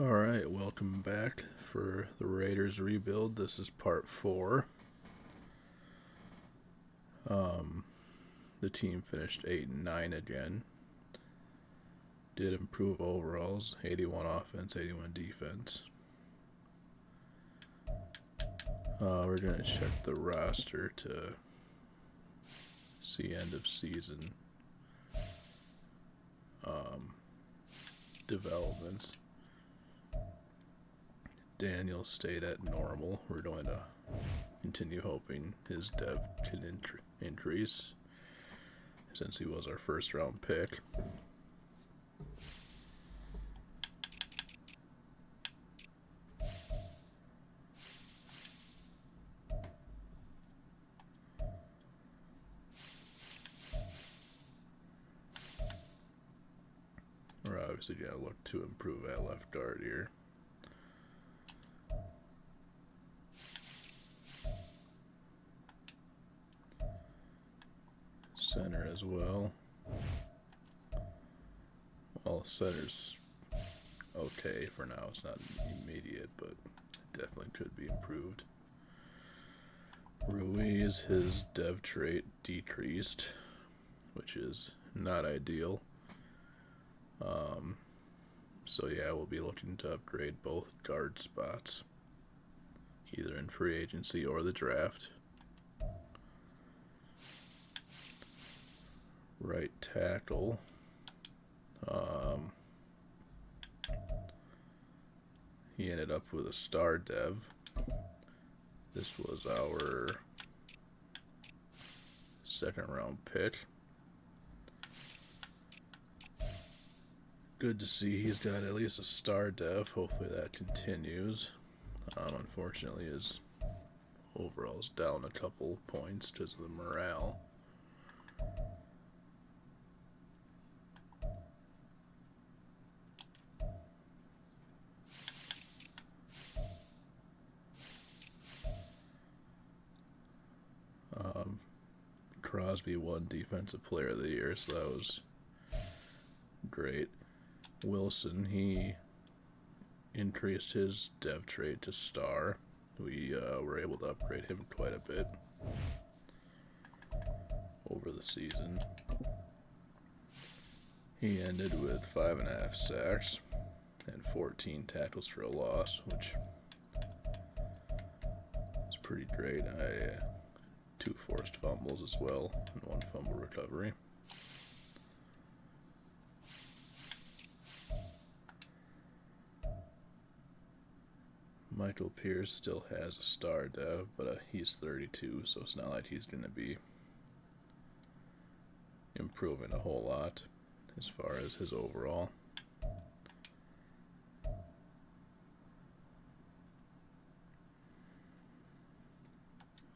Alright, welcome back for the Raiders rebuild. This is part 4. The team finished 8-9 again. Did improve overalls, 81 offense, 81 defense. We're going to check the roster to see end of season developments. Daniel stayed at normal. We're going to continue hoping his dev can increase since he was our first round pick. We're obviously going to look to improve at left guard here. Center as well. Well, center's okay for now. It's not immediate, but it definitely could be improved. Ruiz, his dev trait decreased, which is not ideal. So yeah, we'll be looking to upgrade both guard spots, either in free agency or the draft. Right tackle. He ended up with a star dev. This was our second round pick. Good to see he's got at least a star dev. Hopefully that continues. Unfortunately, his overall's down a couple points because of the morale. Crosby won Defensive Player of the Year, so that was great. Wilson, he increased his dev trait to star. We were able to upgrade him quite a bit over the season. He ended with 5.5 sacks and 14 tackles for a loss, which is pretty great. 2 forced fumbles as well, and 1 fumble recovery. Michael Pierce still has a star dev, but he's 32, so it's not like he's going to be improving a whole lot as far as his overall.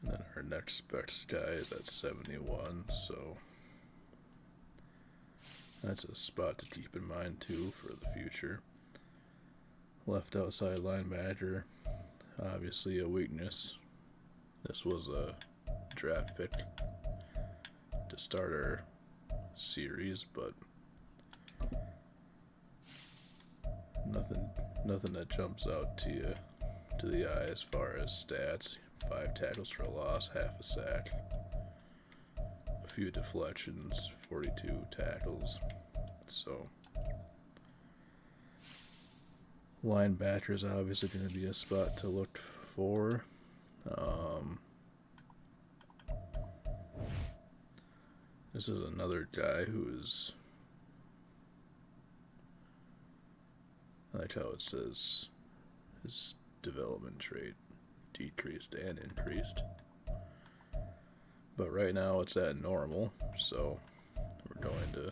And then our next specs guy is at 71, so that's a spot to keep in mind too for the future. Left outside linebacker, obviously a weakness. This was a draft pick to start our series, but nothing that jumps out to the eye as far as stats. 5 tackles for a loss, half a sack, a few deflections, 42 tackles. So linebacker is obviously going to be a spot to look for. This is another guy who is, I like how it says his development trait decreased and increased, but right now it's at normal, so we're going to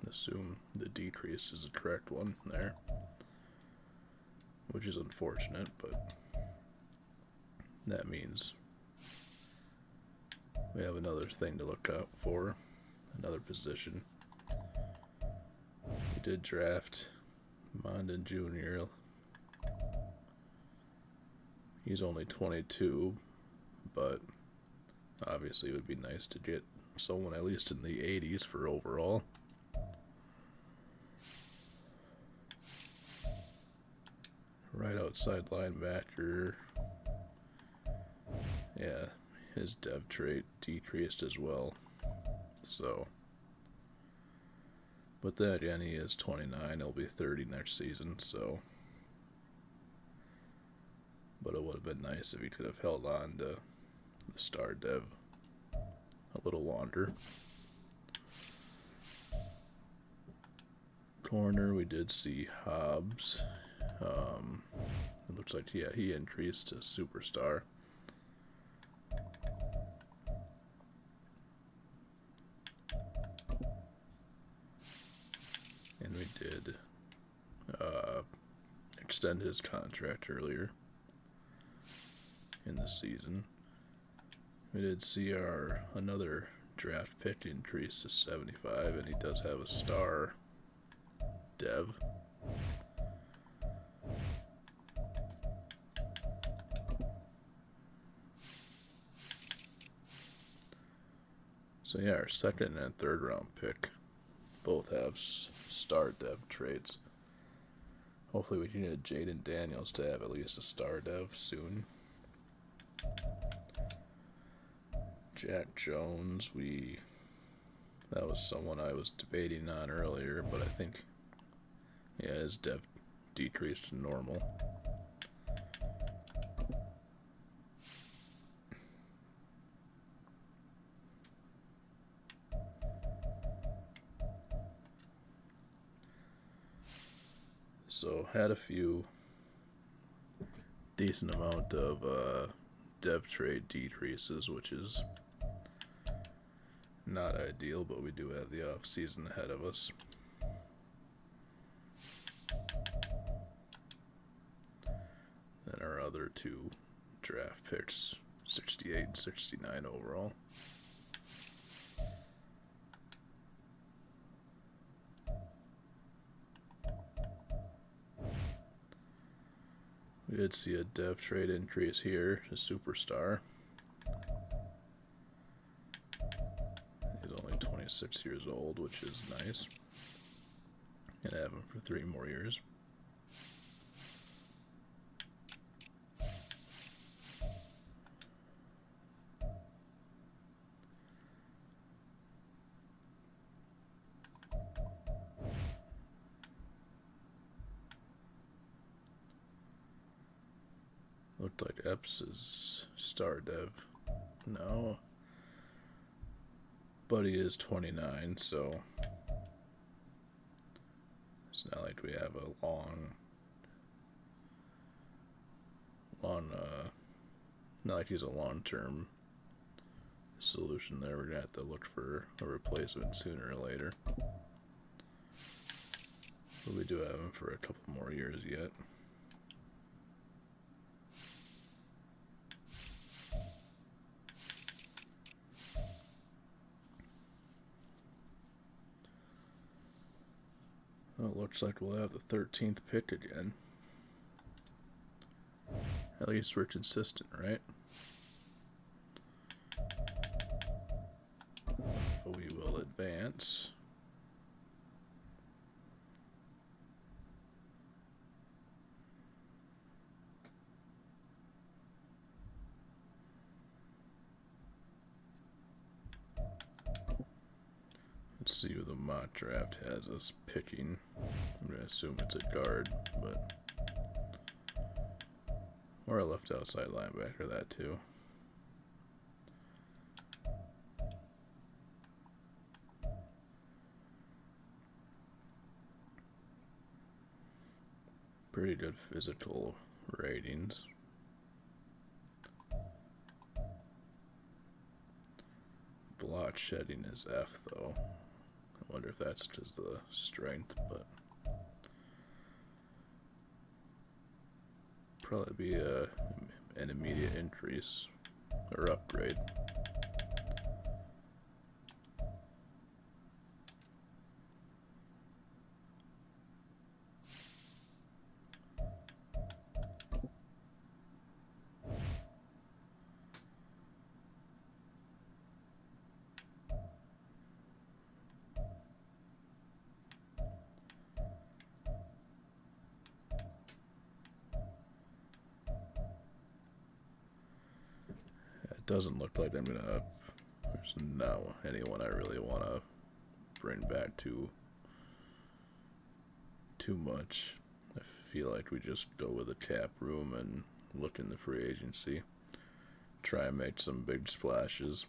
assume the decrease is the correct one there, which is unfortunate, but that means we have another thing to look out for, another position. We did draft Madden Jr. He's only 22, but obviously it would be nice to get someone at least in the 80s for overall. Right outside linebacker. Yeah, his dev trait decreased as well. So, but then again, he is 29. He'll be 30 next season. So, but it would have been nice if he could have held on to the star dev a little longer. Corner, we did see Hobbs. It looks like, yeah, he increased to superstar. And we did extend his contract earlier in the season. We did see another draft pick increase to 75, and he does have a star dev. So yeah, our second and third round pick both have star dev traits. Hopefully we can get Jaden Daniels to have at least a star dev soon. Jack Jones, that was someone I was debating on earlier, but I think, yeah, his dev decreased to normal. So had a few decent amount of dev trait decreases, which is not ideal, but we do have the offseason ahead of us. Then our other two draft picks, 68 and 69 overall. We did see a dev trait increase here to superstar. He's only 26 years old, which is nice. Gonna have him for 3 more years. Looked like Epps is star dev. No. But he is 29, so it's not like we have a not like he's a long-term solution there. We're gonna have to look for a replacement sooner or later. But we do have him for a couple more years yet. Well, it looks like we'll have the 13th pick again. At least we're consistent, right? We will advance. Let's see who the mock draft has us picking. I'm going to assume it's a guard, but... or a left outside linebacker, that too. Pretty good physical ratings. Blot shedding is F, though. I wonder if that's just the strength, but probably be an immediate increase or upgrade. doesn't look like I'm gonna. There's no anyone I really want to bring back too much. I feel like we just go with a cap room and look in the free agency. Try and make some big splashes.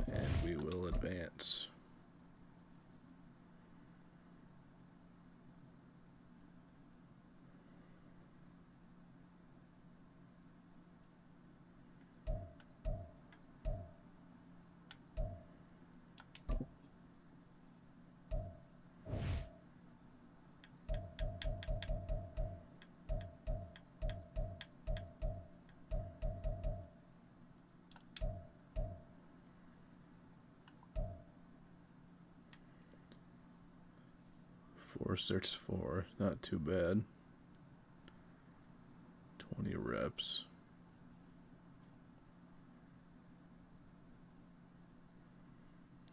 And we will advance. Starts 4, not too bad. 20 reps.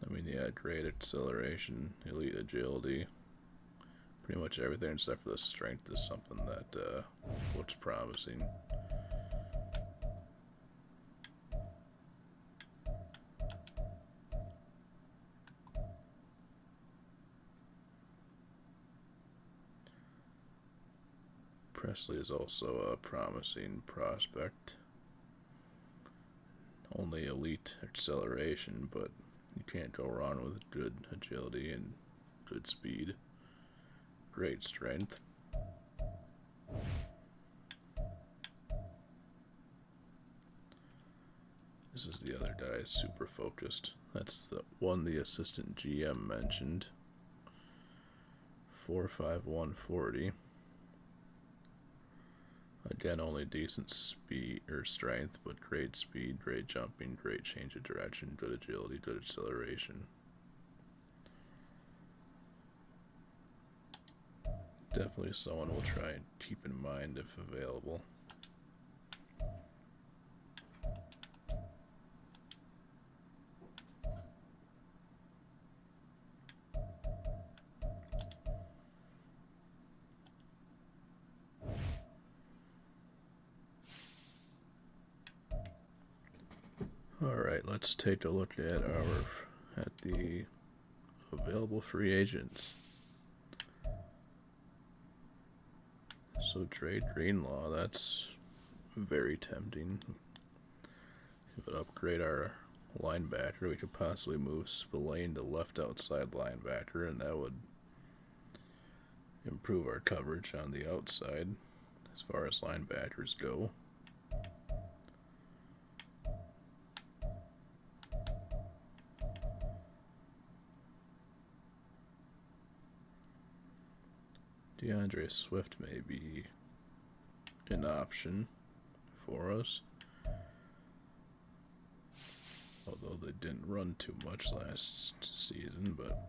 I mean, yeah, great acceleration, elite agility. Pretty much everything except for the strength is something that looks promising. Presley is also a promising prospect. Only elite acceleration, but you can't go wrong with good agility and good speed. Great strength. This is the other guy, super focused. That's the one the assistant GM mentioned. 4'5", 140. Again, only decent speed or strength, but great speed, great jumping, great change of direction, good agility, good acceleration. Definitely someone we'll try and keep in mind if available. Alright, let's take a look at the available free agents. So trade Greenlaw, that's very tempting. If it upgrade our linebacker, we could possibly move Spillane to left outside linebacker, and that would improve our coverage on the outside as far as linebackers go. DeAndre Swift may be an option for us, although they didn't run too much last season. But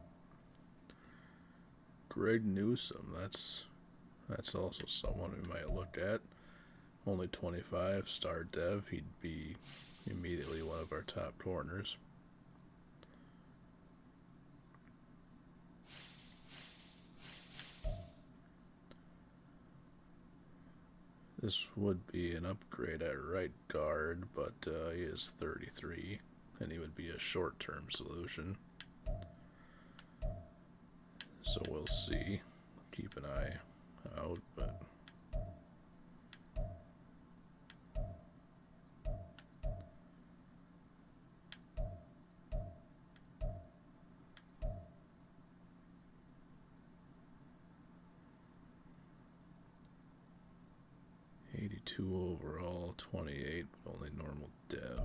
Greg Newsome, that's also someone we might look at. Only 25, star dev. He'd be immediately one of our top corners. This would be an upgrade at right guard, but he is 33, and he would be a short-term solution. So we'll see. Keep an eye out, but... overall, 28, but only normal dev.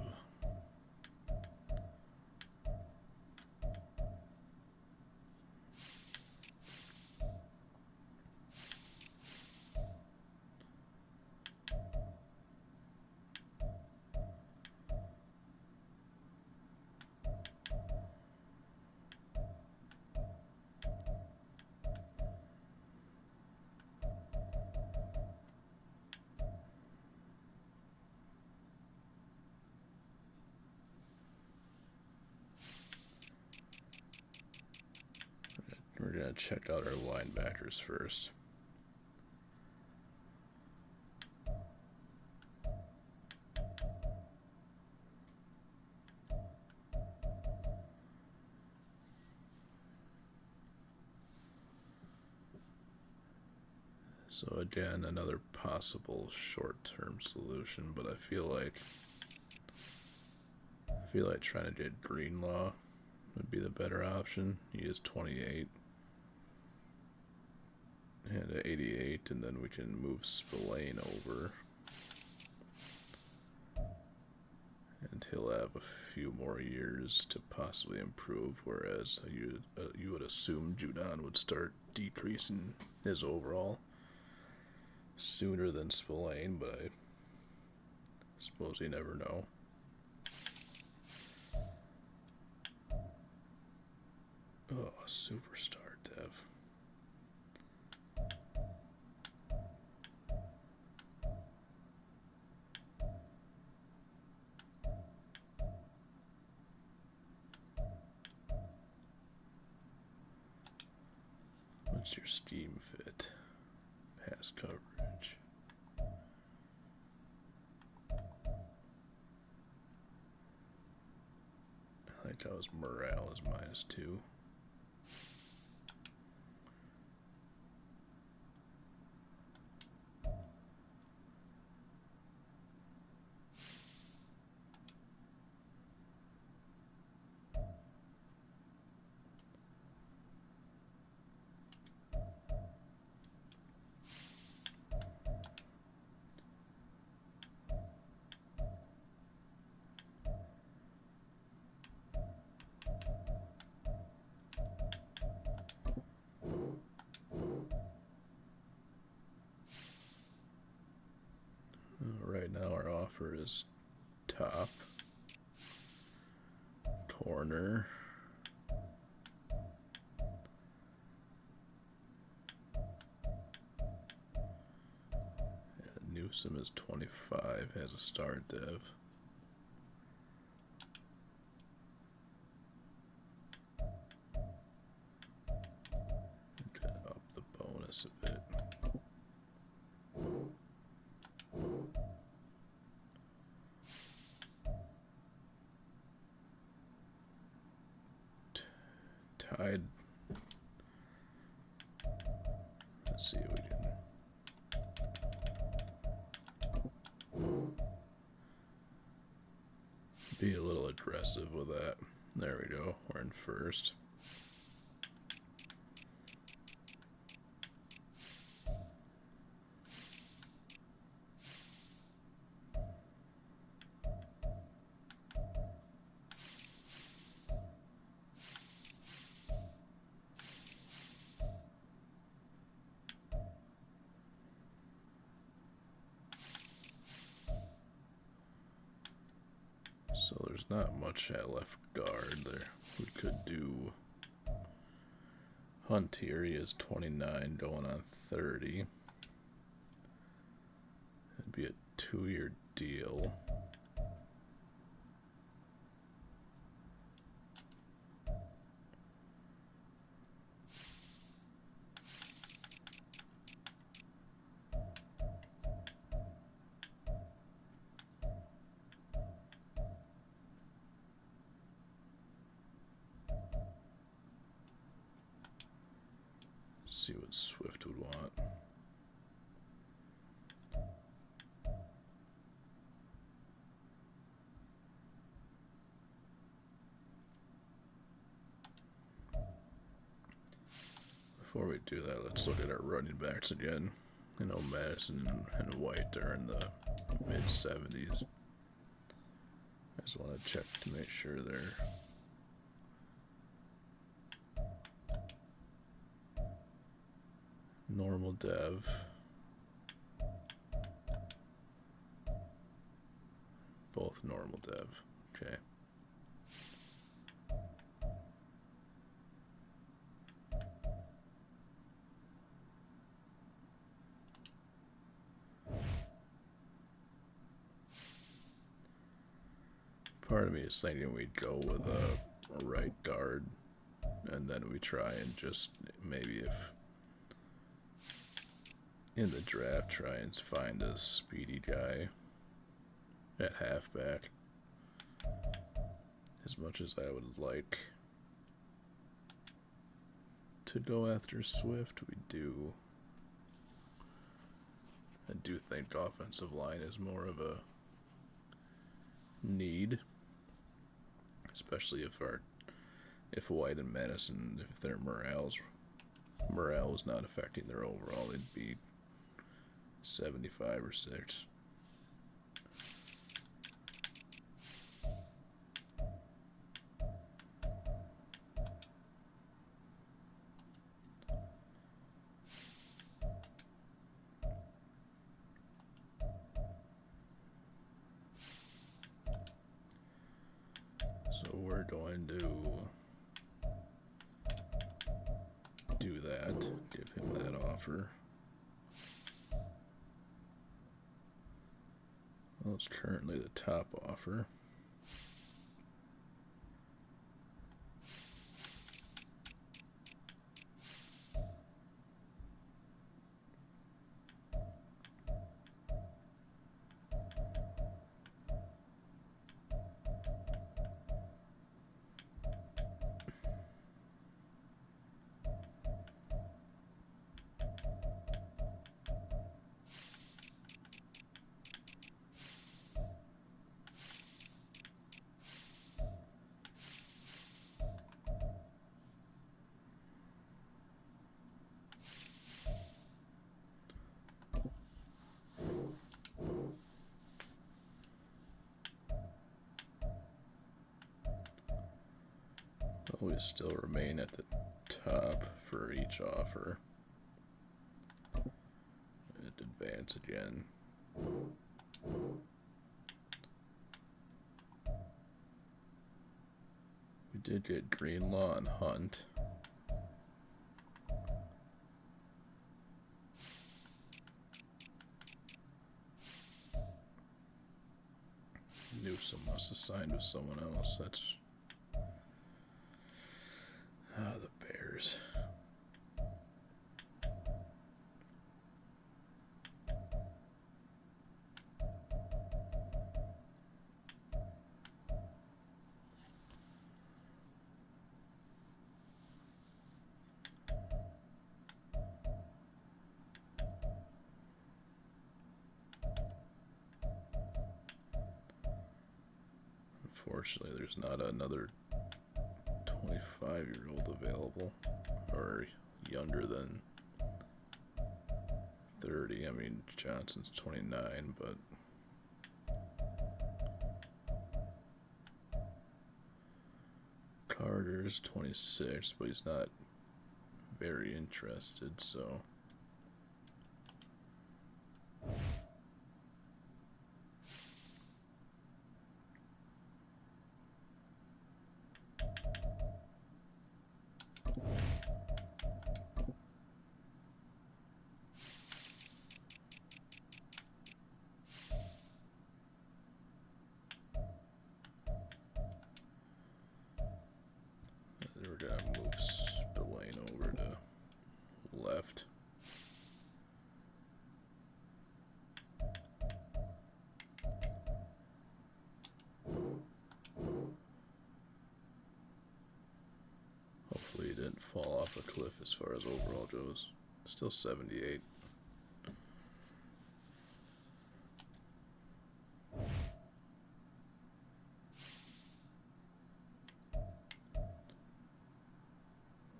We're going to check out our linebackers first. So again, another possible short-term solution, but I feel like trying to get Greenlaw would be the better option. He is 28 and at 88, and then we can move Spillane over, and he'll have a few more years to possibly improve. Whereas you would assume Judon would start decreasing his overall sooner than Spillane, but I suppose you never know. Oh, superstar dev. What's your scheme fit? Pass coverage. I think that was morale is -2. Right now our offer is top, corner, and Newsom is 25, has a star dev. Okay, up the bonus a bit. Tide. Let's see if we can. Be a little aggressive with that. There we go. We're in first. So there's not much at left guard there. We could do Hunt here. He is 29 going on 30. It'd be a 2-year deal. See what Swift would want. Before we do that, let's look at our running backs again. You know, Madison and White are in the mid-70s. I just want to check to make sure they're normal dev. Both normal dev. Okay. Part of me is thinking we'd go with a right guard, and then we try and just maybe if in the draft try and find a speedy guy at halfback. As much as I would like to go after Swift, we do I do think offensive line is more of a need, especially if White and Madison, if their morale is not affecting their overall, they'd be 75 or 6. So we're going to do that, give him that offer. Well, it's currently the top offer. We still remain at the top for each offer. And advance again. We did get Greenlaw and Hunt. Newsom must have signed with someone else. That's the Bears. Unfortunately, there's not another 25-year-old available, or younger than 30. I mean, Johnson's 29, but Carter's 26, but he's not very interested, so we're gonna move Spillane over to left. Hopefully he didn't fall off a cliff as far as overall goes. Still 78.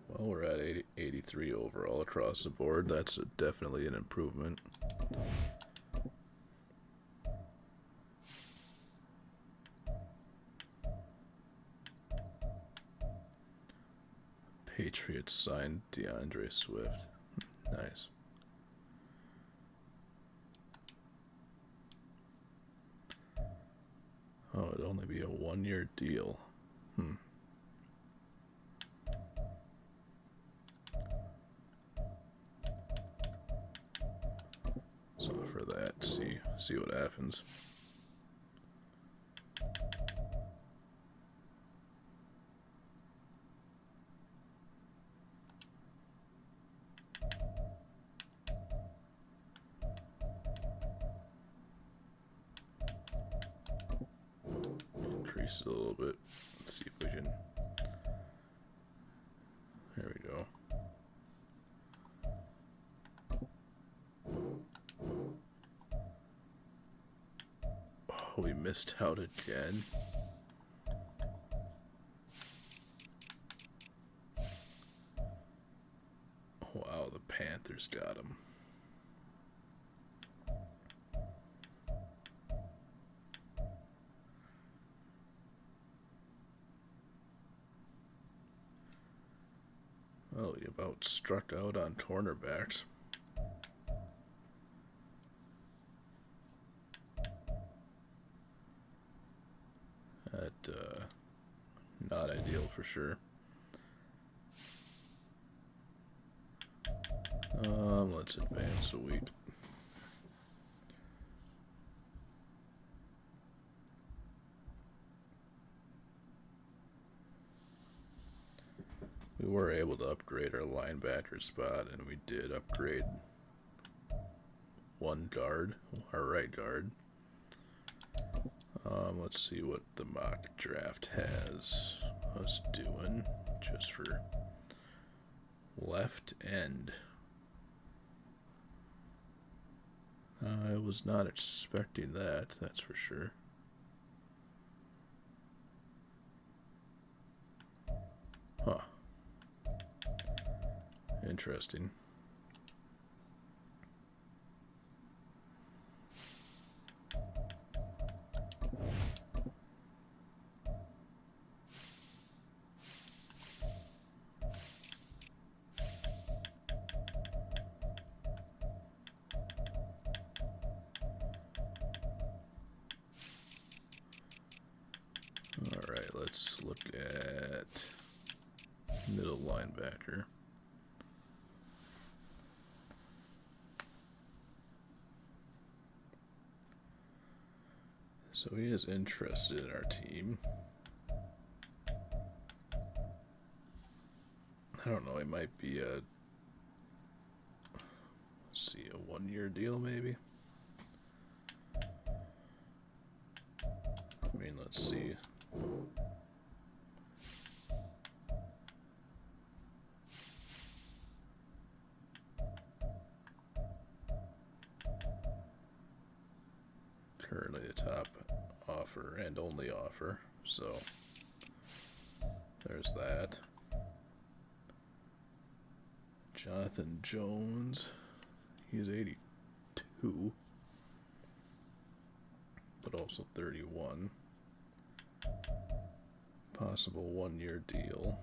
Well, we're at 83 overall across the board. That's definitely an improvement. Patriots signed DeAndre Swift. Nice. Oh, it'd only be a 1-year deal. So for that, see what happens. Increase it a little bit. Let's see if we can. There we go. we missed out again. Wow, the Panthers got him. Well, he about struck out on cornerbacks. That, not ideal for sure. Let's advance a week. We were able to upgrade our linebacker spot, and we did upgrade one guard, our right guard. Let's see what the mock draft has us doing just for left end. I was not expecting that, that's for sure. Huh. Interesting. Alright, let's look at middle linebacker. So he is interested in our team. I don't know, it might be a, let's see, a 1-year deal maybe? I mean, let's see. Currently the top offer and only offer, so there's that. Jonathan Jones, he's 82, but also 31. Possible 1-year deal.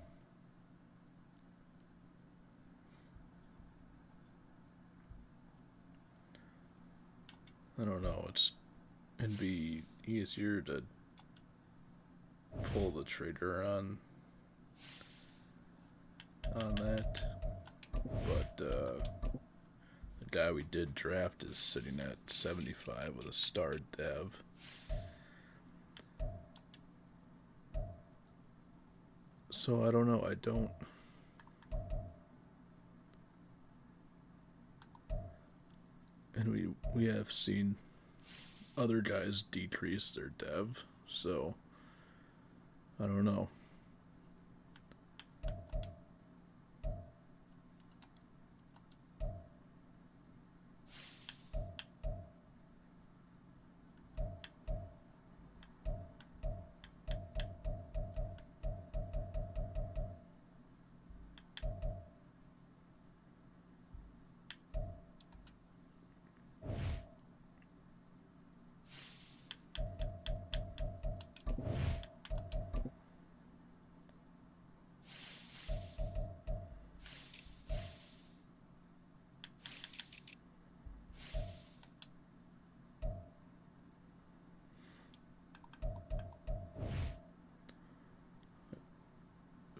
I don't know, it'd be easier to pull the trigger on that, but the guy we did draft is sitting at 75 with a star dev. So I don't know, and we have seen other guys decrease their dev, so I don't know.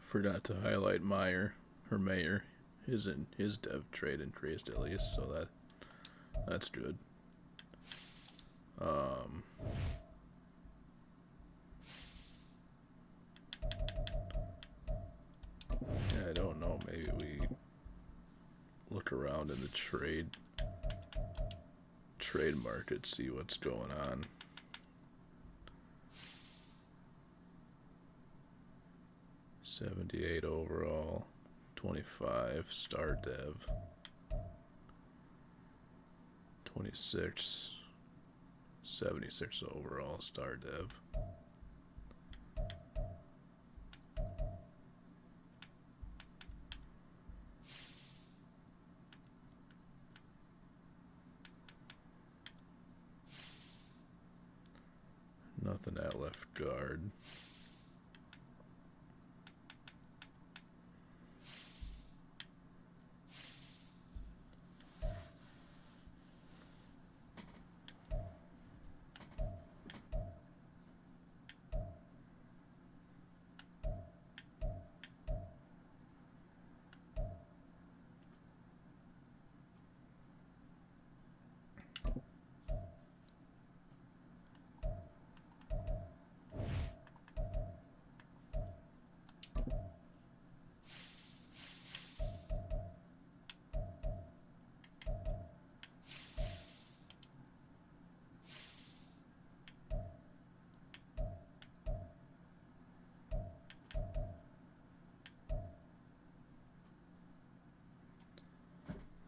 Forgot to highlight Mayer. His dev trade increased at least, so that's good. Yeah, I don't know. Maybe we look around in the trade market, see what's going on. $78 overall, 25 star dev, 26 76 overall star dev. Nothing at left guard.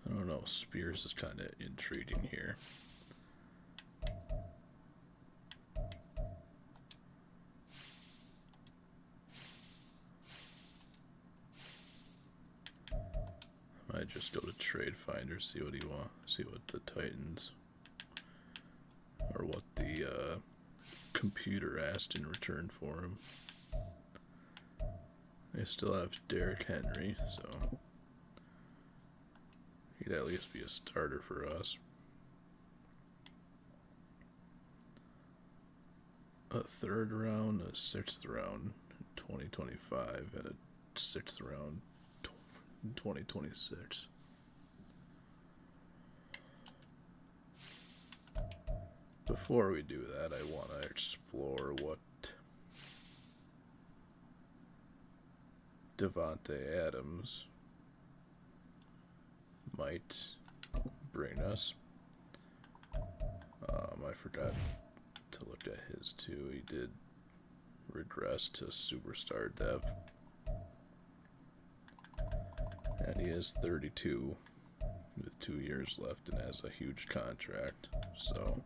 I don't know, Spears is kind of intriguing here. Might just go to Trade Finder, see what he wants, see what the Titans or what the computer asked in return for him. They still have Derrick Henry, so he'd at least be a starter for us. A third round, a sixth round in 2025, and a sixth round in 2026. Before we do that, I want to explore what Devontae Adams might bring us. I forgot to look at his too. He did regress to superstar dev. And he is 32 with 2 years left and has a huge contract. So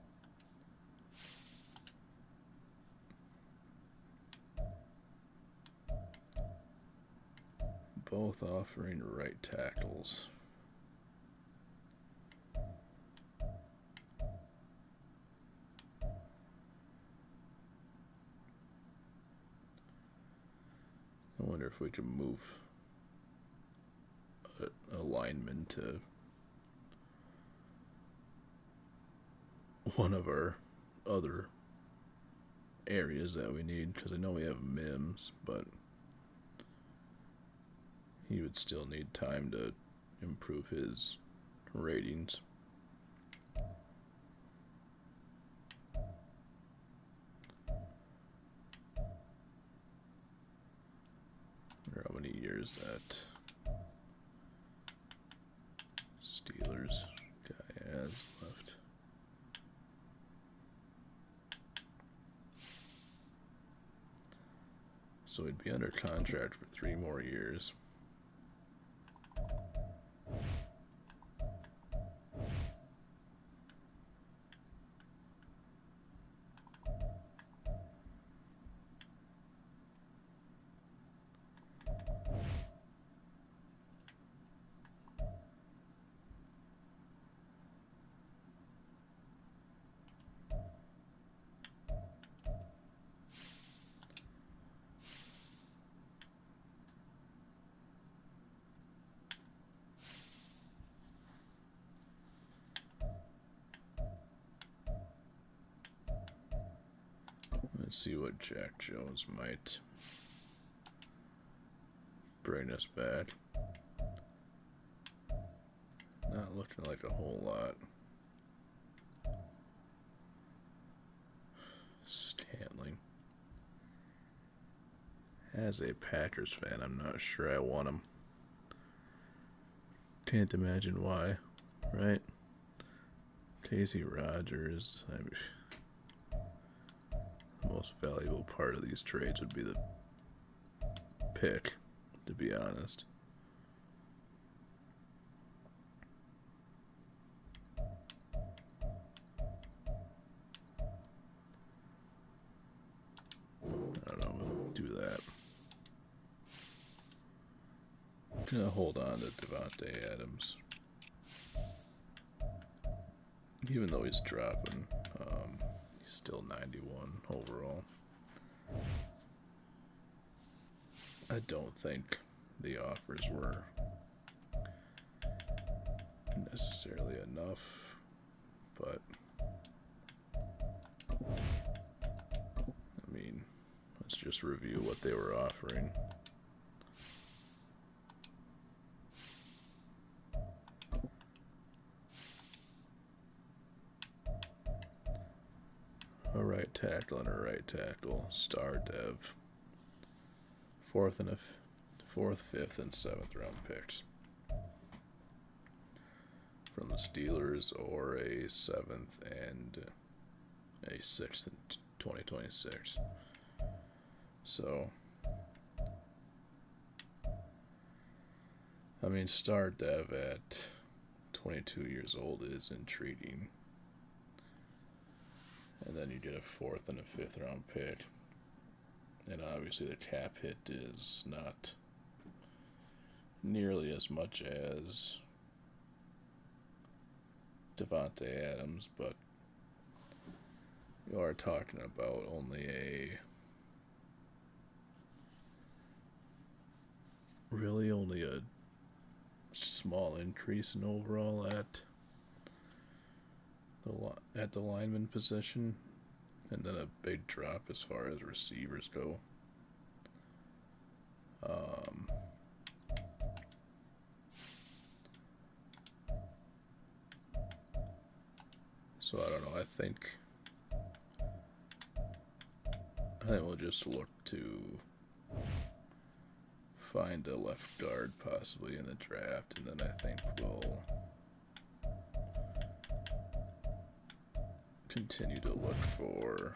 both offering right tackles. I wonder if we can move a lineman to one of our other areas that we need, because I know we have Mims, but he would still need time to improve his ratings. I wonder how many years that Steelers guy has left. So he'd be under contract for 3 more years. Let's see what Jack Jones might bring us back. Not looking like a whole lot. Scantling. As a Packers fan, I'm not sure I want him. Can't imagine why, right? Casey Rogers, I mean, the most valuable part of these trades would be the pick, to be honest. Gonna hold on to Devontae Adams. Even though he's dropping, he's still 91 overall. I don't think the offers were necessarily enough, but I mean, let's just review what they were offering. A right tackle and a right tackle, star dev. Fourth, 5th, and 7th round picks from the Steelers, or a 7th and a 6th in 2026. So, I mean, star dev at 22 years old is intriguing. And then you get a 4th and a 5th round pick. And obviously the cap hit is not nearly as much as Devontae Adams, but you are talking about only a small increase in overall at the lineman position, and then a big drop as far as receivers go. So I don't know. I think we'll just look to find a left guard possibly in the draft, and then I think we'll continue to look for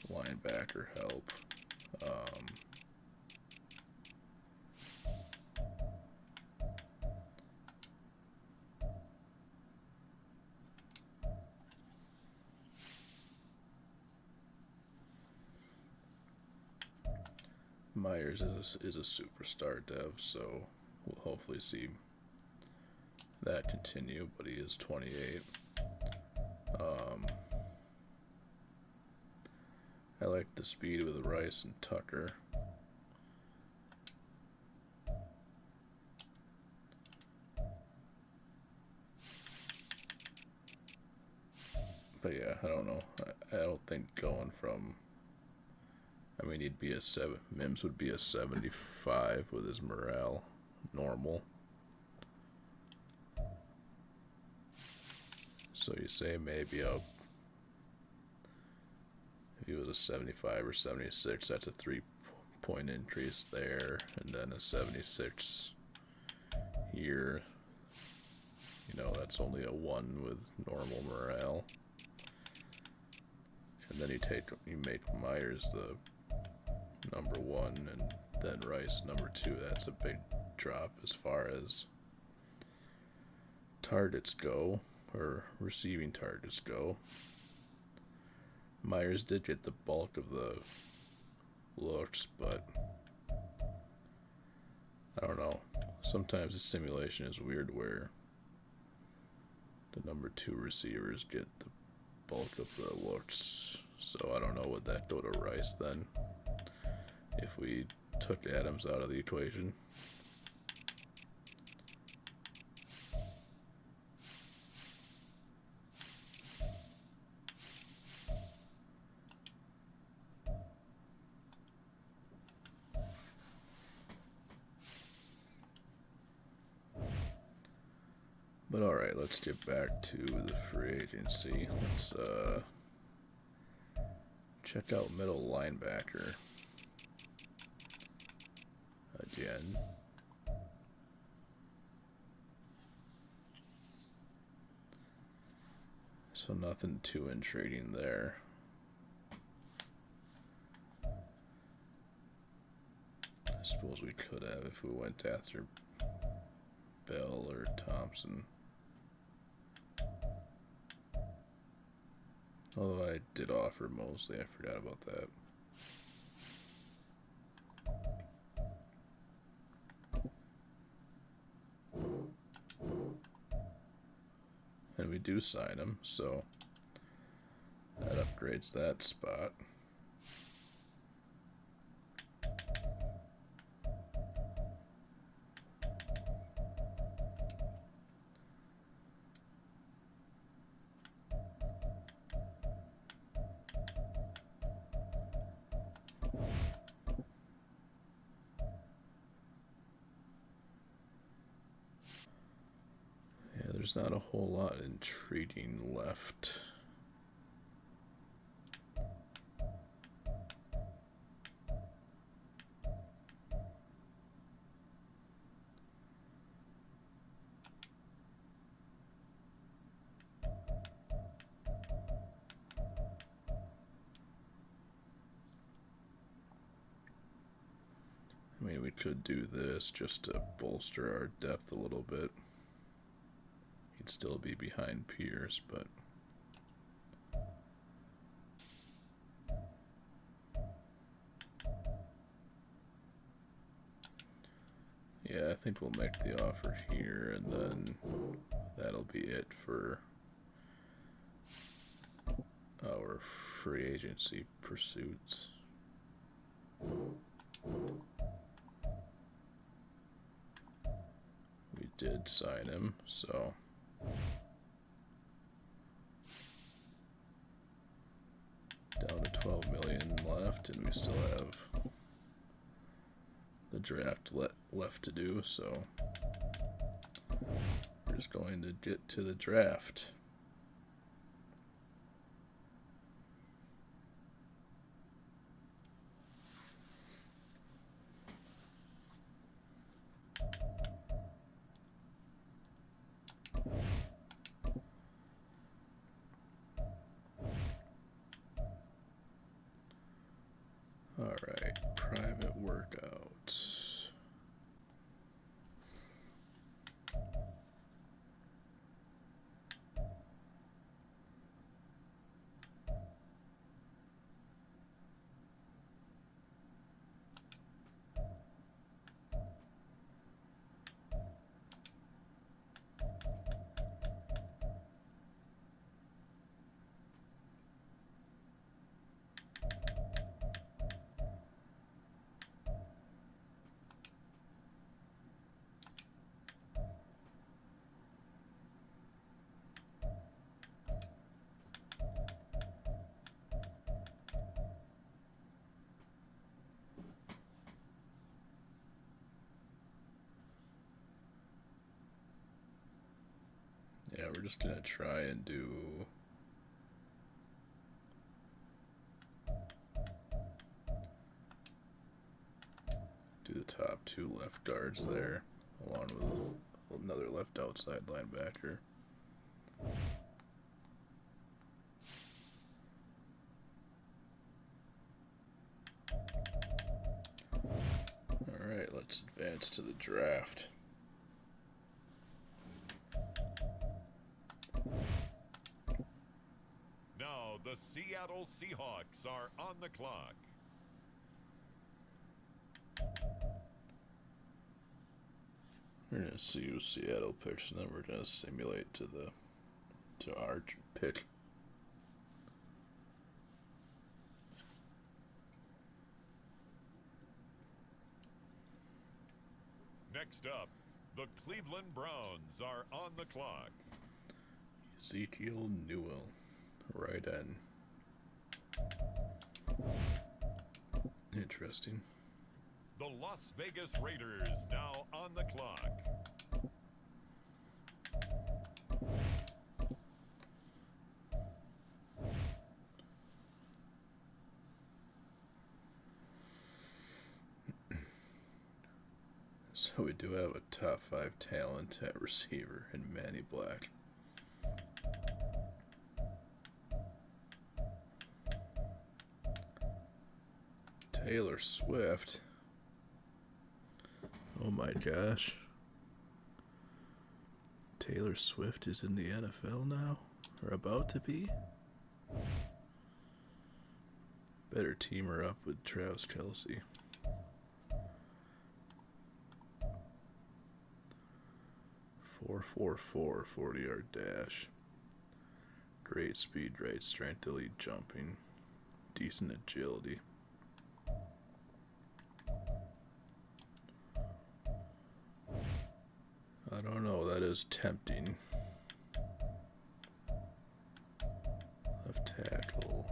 linebacker help. Myers is a superstar dev, so we'll hopefully see that continue, but he is 28. I like the speed with Rice and Tucker. But yeah, I don't know. I don't think going from, I mean, he'd be a 7. Mims would be a 75 with his morale normal. So you say maybe if he was a 75 or 76, that's a 3-point increase there, and then a 76 here. You know, that's only a 1 with normal morale. And then you make Myers the number 1, and then Rice number 2. That's a big drop as far as targets go, or receiving targets go. Myers did get the bulk of the looks, but I don't know. Sometimes the simulation is weird where the number 2 receivers get the bulk of the looks. So I don't know, would that go to Rice then if we took Adams out of the equation? But alright, let's get back to the free agency. Let's check out middle linebacker again. So nothing too intriguing there. I suppose we could have if we went after Bell or Thompson. Although I did offer Mosley, I forgot about that. And we do sign him, so that upgrades that spot. Yeah, there's not a whole lot in trading left. I mean, we could do this just to bolster our depth a little bit. He'd still be behind Pierce, but yeah, I think we'll make the offer here, and then that'll be it for our free agency pursuits. We did sign him, so down to 12 million left, and we still have the draft left to do, so we're just going to get to the draft. Alright, private workouts. Yeah, we're just gonna try and do the top two left guards there, along with another left outside linebacker. Alright, let's advance to the draft. Now the Seattle Seahawks are on the clock. We're gonna see who Seattle picks, and then we're gonna simulate to our pick. Next up, the Cleveland Browns are on the clock. Ezekiel Newell, right end. Interesting. The Las Vegas Raiders now on the clock. So we do have a top 5 talent at receiver in Manny Black. Taylor Swift. Oh my gosh. Taylor Swift is in the NFL now? Or about to be? Better team her up with Travis Kelce. 4.44 40-yard dash. Great speed, great strength, elite jumping, decent agility. I don't know, that is tempting. Left tackle.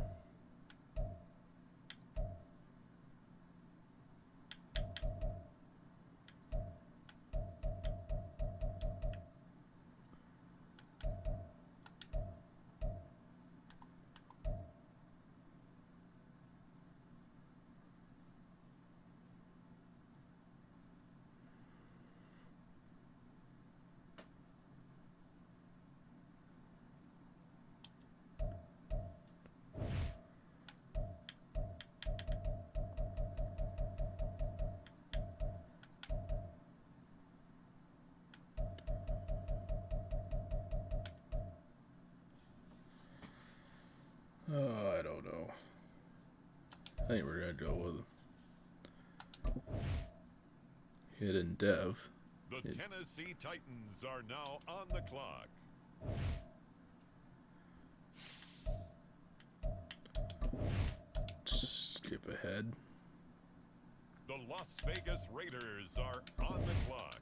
Oh, I don't know. I think we're going to go with hidden dev. The Tennessee Titans are now on the clock. Skip ahead. The Las Vegas Raiders are on the clock.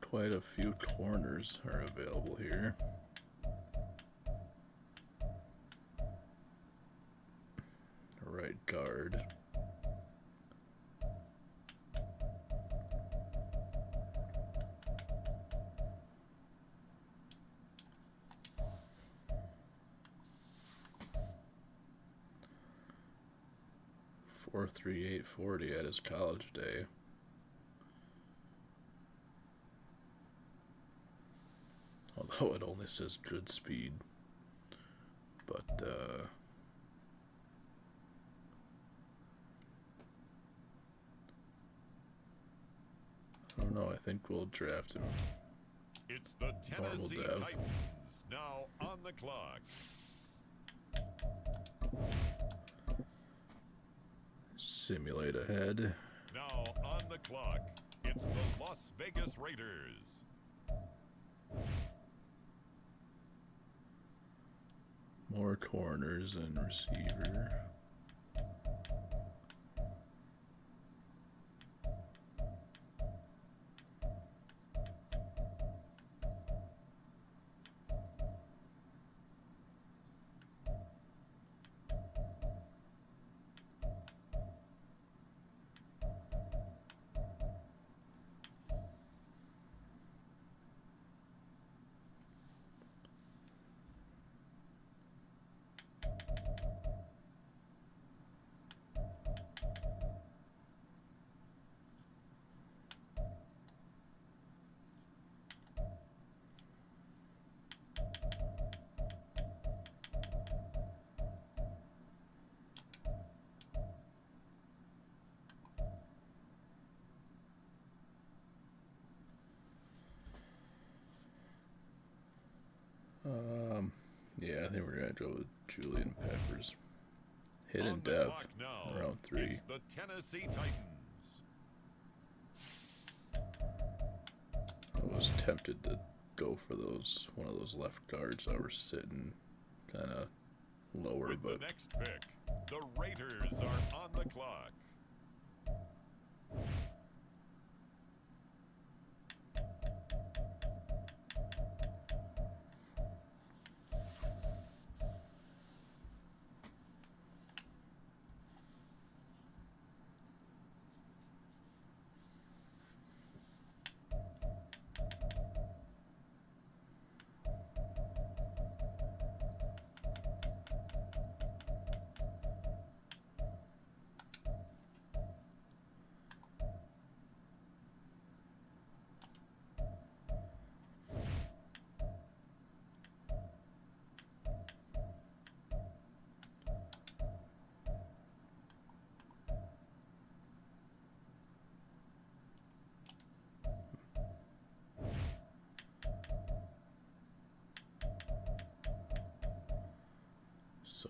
Quite a few corners are available here. Right guard. .43840 at his college day. Although it only says good speed. But, I don't know, I think we'll draft him. It's the Normal Tennessee dev. Titans now on the clock. Simulate ahead. Now on the clock, it's the Las Vegas Raiders. More corners and receiver. Yeah, I think we're gonna go with Julian Peppers. Hidden On the dev, clock now, round 3. it's the Tennessee Titans. I was tempted to go for one of those left guards that were sitting kind of lower, With but the next pick, the Raiders are on the clock.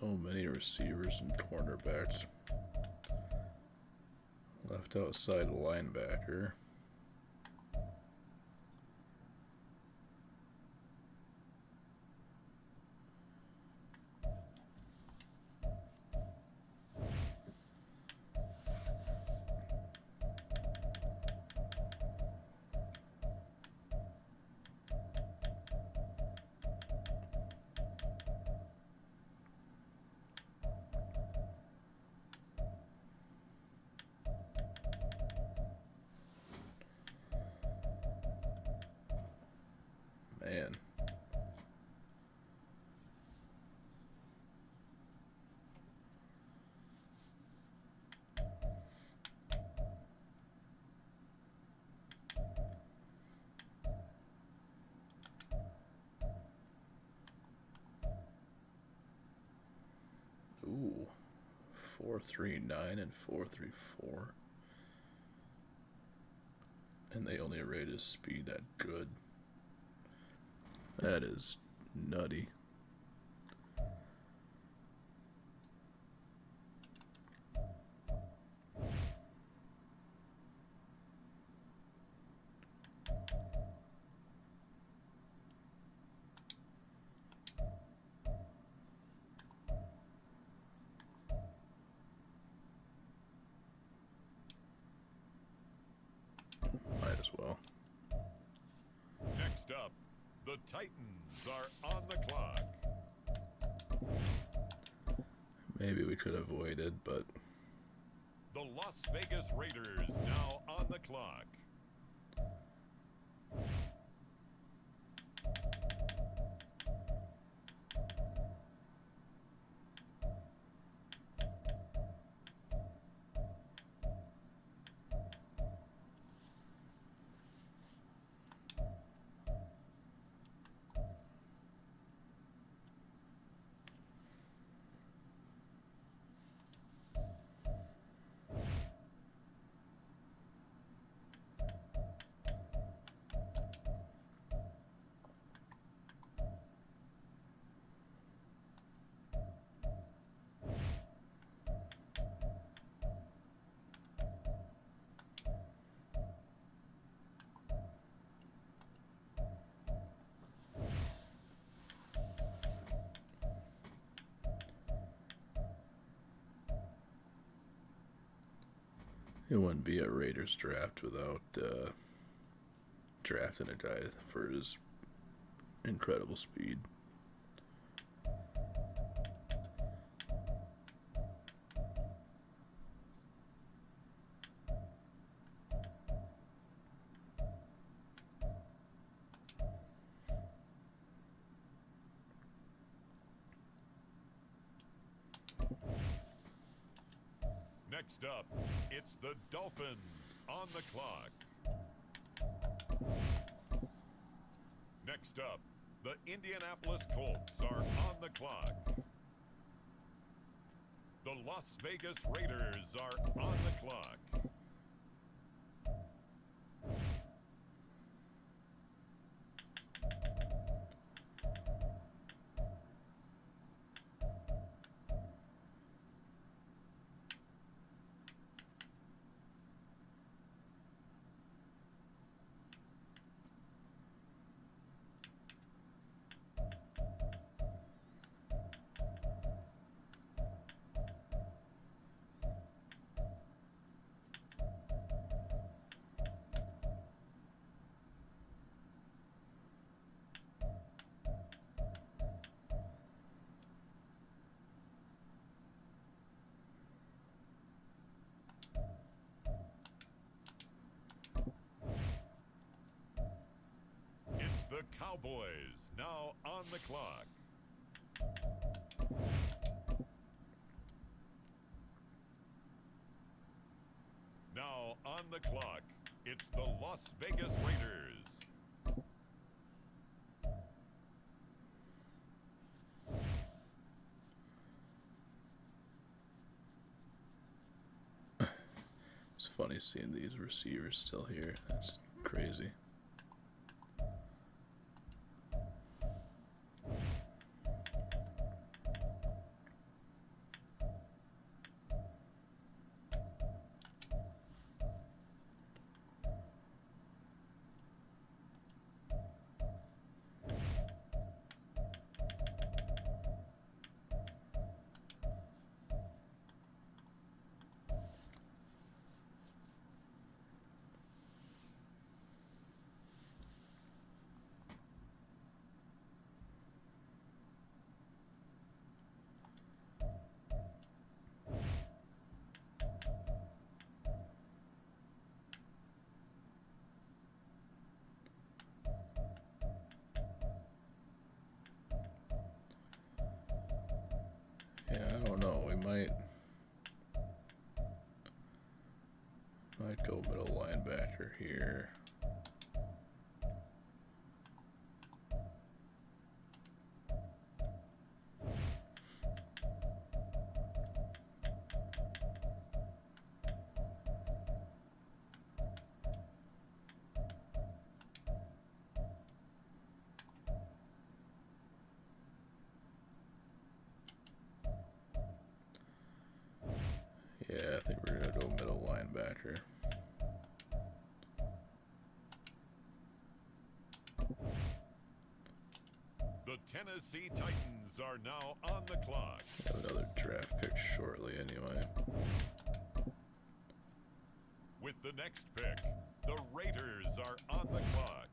so many receivers and cornerbacks. Left outside linebacker. Man. Ooh. 4.39 and 4.34. And they only rate his speed that good. That is nutty. Might as well. Next up, the Titans are on the clock. Maybe we could have waited, but The Las Vegas Raiders now on the clock. it wouldn't be a Raiders draft without drafting a guy for his incredible speed. Next up, it's the Dolphins on the clock. Next up, the Indianapolis Colts are on the clock. The Las Vegas Raiders are on the clock. It's the Cowboys now on the clock. Now on the clock, it's the Las Vegas Raiders. It's funny seeing these receivers still here. That's crazy. Yeah, I don't know. We might go middle linebacker here. Yeah, I think we're going to go middle linebacker. The Tennessee Titans are now on the clock. Have another draft pick shortly anyway. With the next pick, the Raiders are on the clock.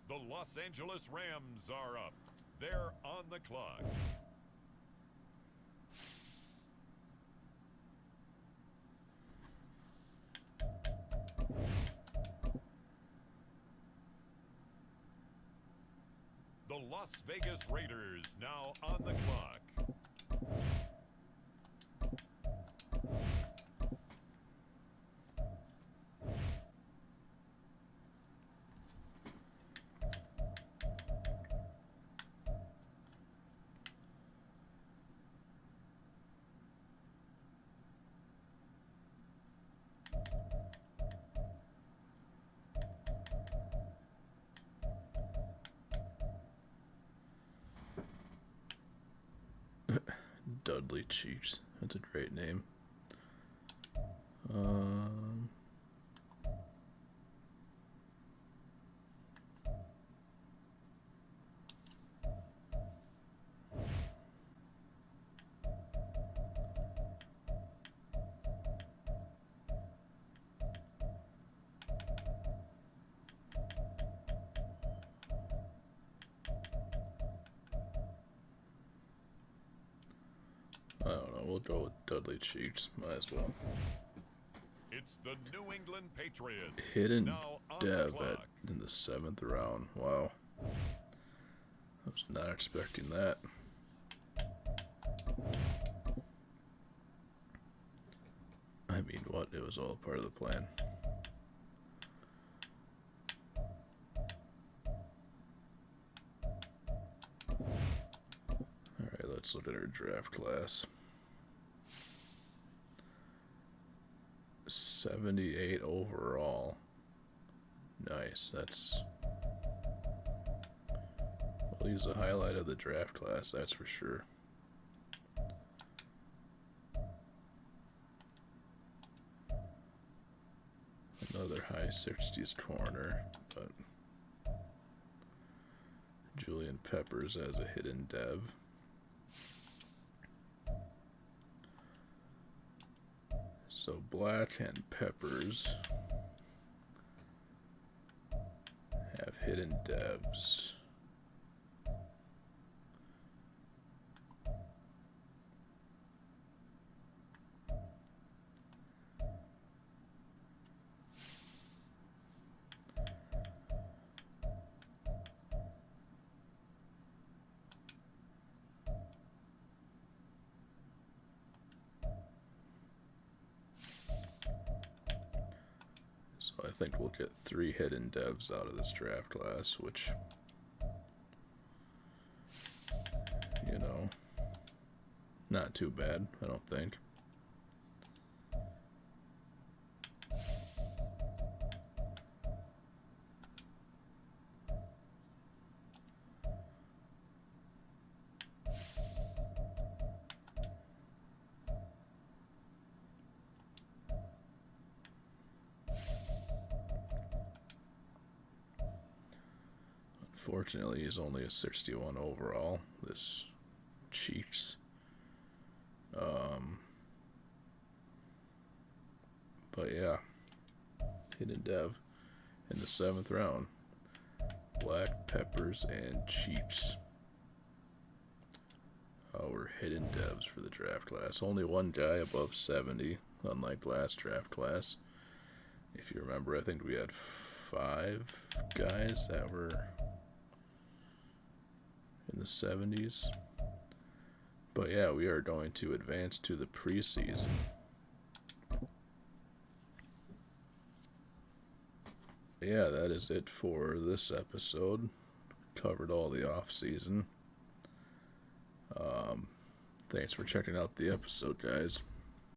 The Los Angeles Rams are up. They're on the clock. The Las Vegas Raiders now on the clock. Dudley Chiefs. That's a great name. I don't know. We'll go with Dudley Chiefs. Might as well. It's the New England Patriots. Hidden now on Dev the clock. in the 7th round. Wow. I was not expecting that. I mean, what? It was all part of the plan. Alright, let's look at our draft class. 78 overall. Nice. That's... Well, he's a highlight of the draft class, that's for sure. Another high 60s corner, but Julian Peppers as a hidden dev. So Black and Peppers have hidden devs. So I think we'll get 3 hidden devs out of this draft class, which, you know, not too bad, I don't think. Unfortunately, he's only a 61 overall. This cheats. But yeah, hidden dev in the 7th round. Black peppers and cheats. Our hidden devs for the draft class. Only one guy above 70, unlike last draft class. If you remember, I think we had 5 guys that were in the 70s. But yeah, we are going to advance to the preseason. Yeah, that is it for this episode. Covered all the offseason. Thanks for checking out the episode, guys.